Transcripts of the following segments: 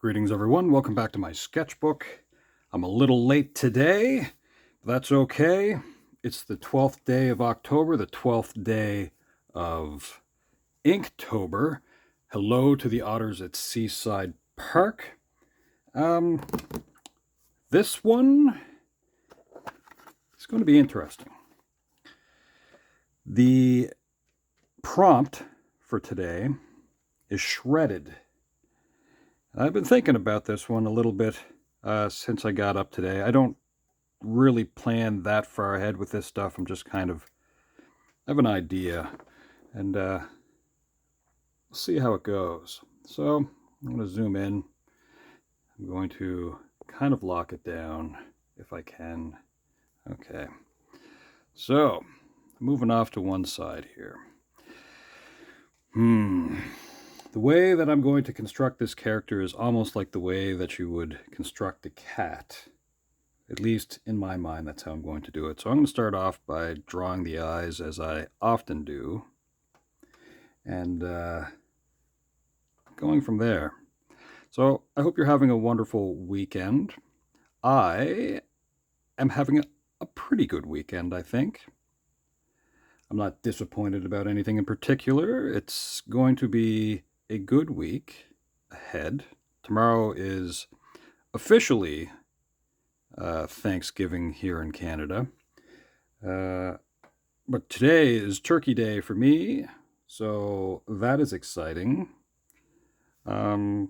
Greetings everyone, welcome back to my sketchbook. I'm a little late today, but that's okay. It's the 12th day of October, the 12th day of Inktober. Hello to the otters at Seaside Park. This one is going to be interesting. The prompt for today is shredded. I've been thinking about this one a little bit since I got up today. I don't really plan that far ahead with this stuff. I'm just kind of have an idea, and we'll see how it goes. So I'm going to zoom in. I'm going to kind of lock it down if I can. Okay. So moving off to one side here. The way that I'm going to construct this character is almost like the way that you would construct a cat. At least in my mind, that's how I'm going to do it. So I'm going to start off by drawing the eyes as I often do. And going from there. So I hope you're having a wonderful weekend. I am having a pretty good weekend, I think. I'm not disappointed about anything in particular. It's going to be a good week ahead. Tomorrow is officially Thanksgiving here in Canada. But today is Turkey Day for me, so that is exciting. I'm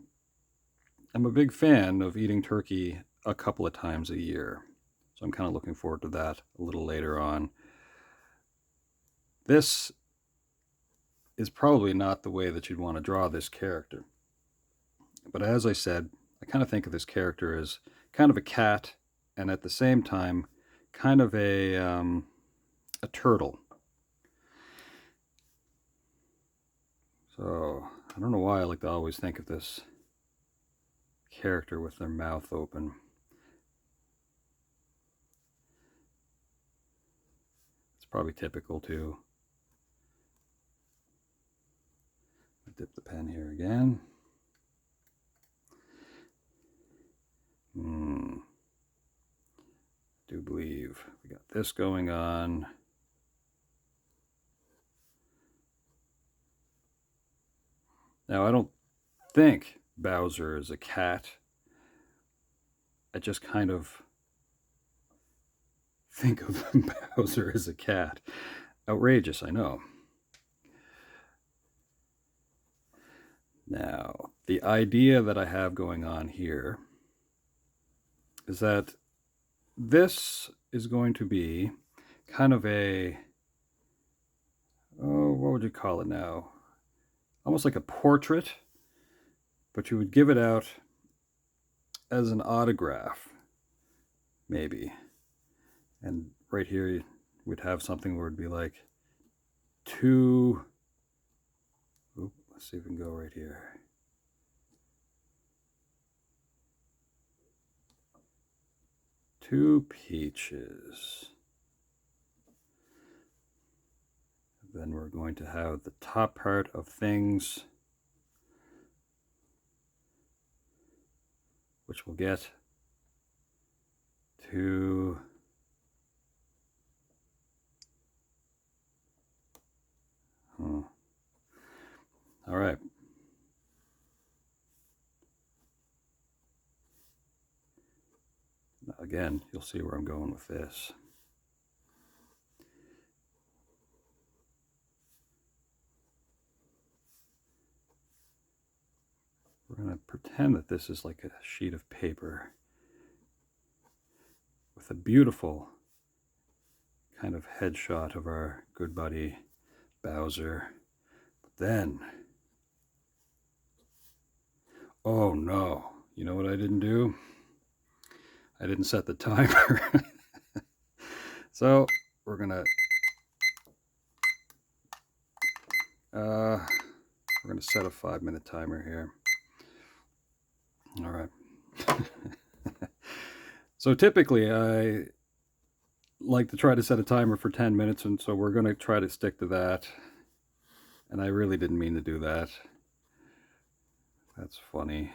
a big fan of eating turkey a couple of times a year, so I'm kind of looking forward to that a little later on. This is probably not the way that you'd want to draw this character. But as I said, I kind of think of this character as kind of a cat, and at the same time, kind of a turtle. So I don't know why I like to always think of this character with their mouth open. It's probably typical too. Dip the pen here again. I do believe we got this going on. Now, I don't think Bowser is a cat. I just kind of think of Bowser as a cat. Outrageous, I know. Now, the idea that I have going on here is that this is going to be kind of a, what would you call it now? Almost like a portrait, but you would give it out as an autograph, maybe. And right here, we'd have something where it'd be like let's see if we can go right here. Two peaches. Then we're going to have the top part of things, which we'll get to all right. Now again, you'll see where I'm going with this. We're going to pretend that this is like a sheet of paper with a beautiful kind of headshot of our good buddy Bowser. But then, oh no, you know what I didn't do? I didn't set the timer. So we're gonna set a 5-minute timer here. All right. So typically I like to try to set a timer for 10 minutes, and so we're going to try to stick to that. And I really didn't mean to do that. That's funny.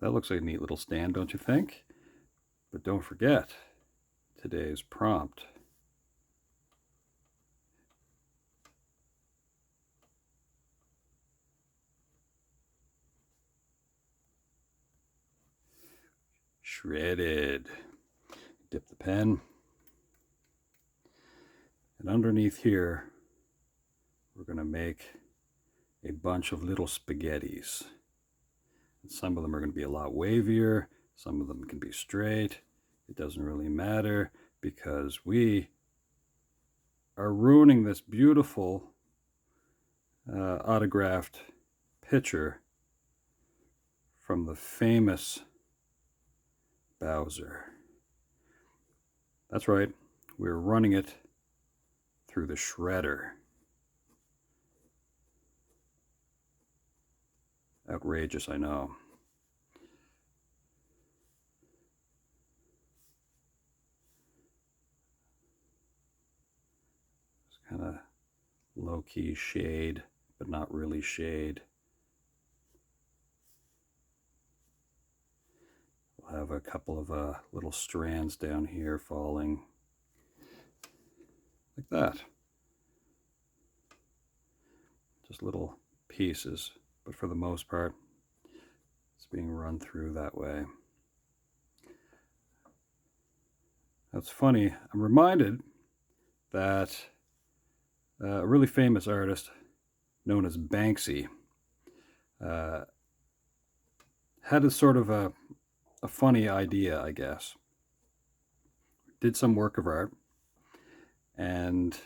That looks like a neat little stand, don't you think? But don't forget today's prompt. Shredded. Dip the pen. And underneath here, we're going to make a bunch of little spaghettis. And some of them are going to be a lot wavier. Some of them can be straight. It doesn't really matter because we are ruining this beautiful autographed picture from the famous Bowser. That's right, we're running it through the shredder. Outrageous, I know. It's kind of low-key shade, but not really shade. We'll have a couple of little strands down here falling like that. Just little pieces, but for the most part, it's being run through that way. That's funny. I'm reminded that a really famous artist known as Banksy had a sort of a funny idea, I guess. Did some work of art, and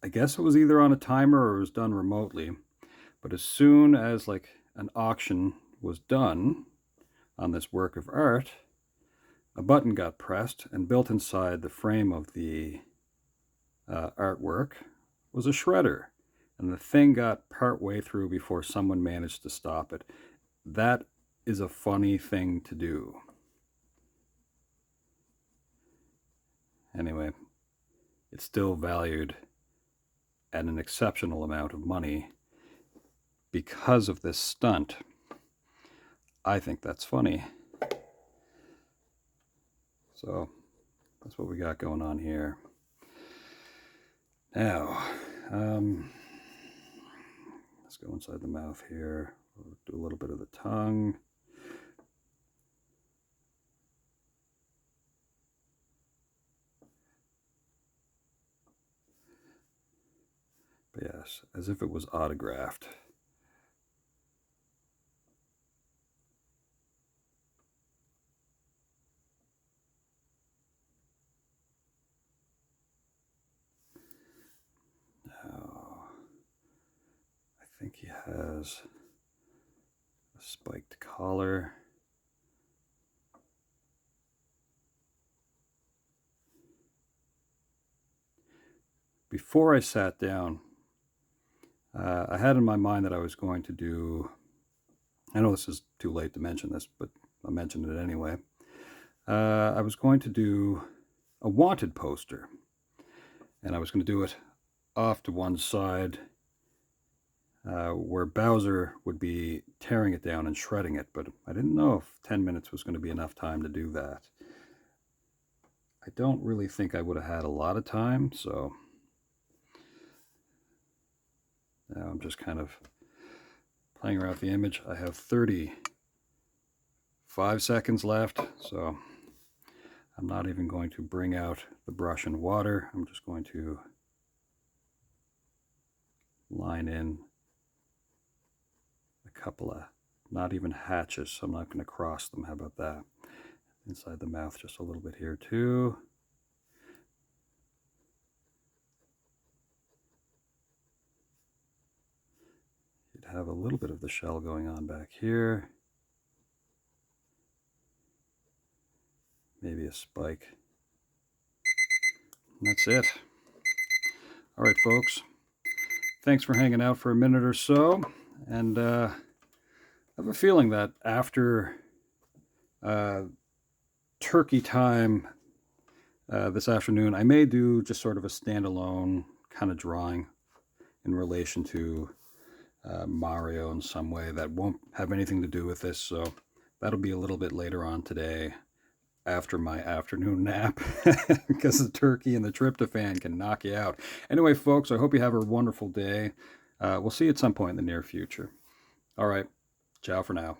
I guess it was either on a timer or it was done remotely. But as soon as like an auction was done on this work of art, a button got pressed, and built inside the frame of the artwork was a shredder. And the thing got part way through before someone managed to stop it. That is a funny thing to do. Anyway, it's still valued at an exceptional amount of money because of this stunt. I think that's funny. So that's what we got going on here. Now, let's go inside the mouth here. We'll do a little bit of the tongue. But yes, as if it was autographed. Now, I think he has a spiked collar. Before I sat down, I had in my mind that I was going to do, I know this is too late to mention this, but I'll mention it anyway. I was going to do a wanted poster, and I was going to do it off to one side where Bowser would be tearing it down and shredding it, but I didn't know if 10 minutes was going to be enough time to do that. I don't really think I would have had a lot of time, so now I'm just kind of playing around with the image. I have 35 seconds left, so I'm not even going to bring out the brush and water. I'm just going to line in a couple of, not even hatches, so I'm not going to cross them. How about that? Inside the mouth just a little bit here too. You'd have a little bit of the shell going on back here. Maybe a spike. And that's it. All right, folks. Thanks for hanging out for a minute or so. And I have a feeling that after turkey time this afternoon, I may do just sort of a standalone kind of drawing in relation to Mario in some way that won't have anything to do with this, so that'll be a little bit later on today after my afternoon nap because the turkey and the tryptophan can knock you out. Anyway, folks, I hope you have a wonderful day. We'll see you at some point in the near future. All right. Ciao for now.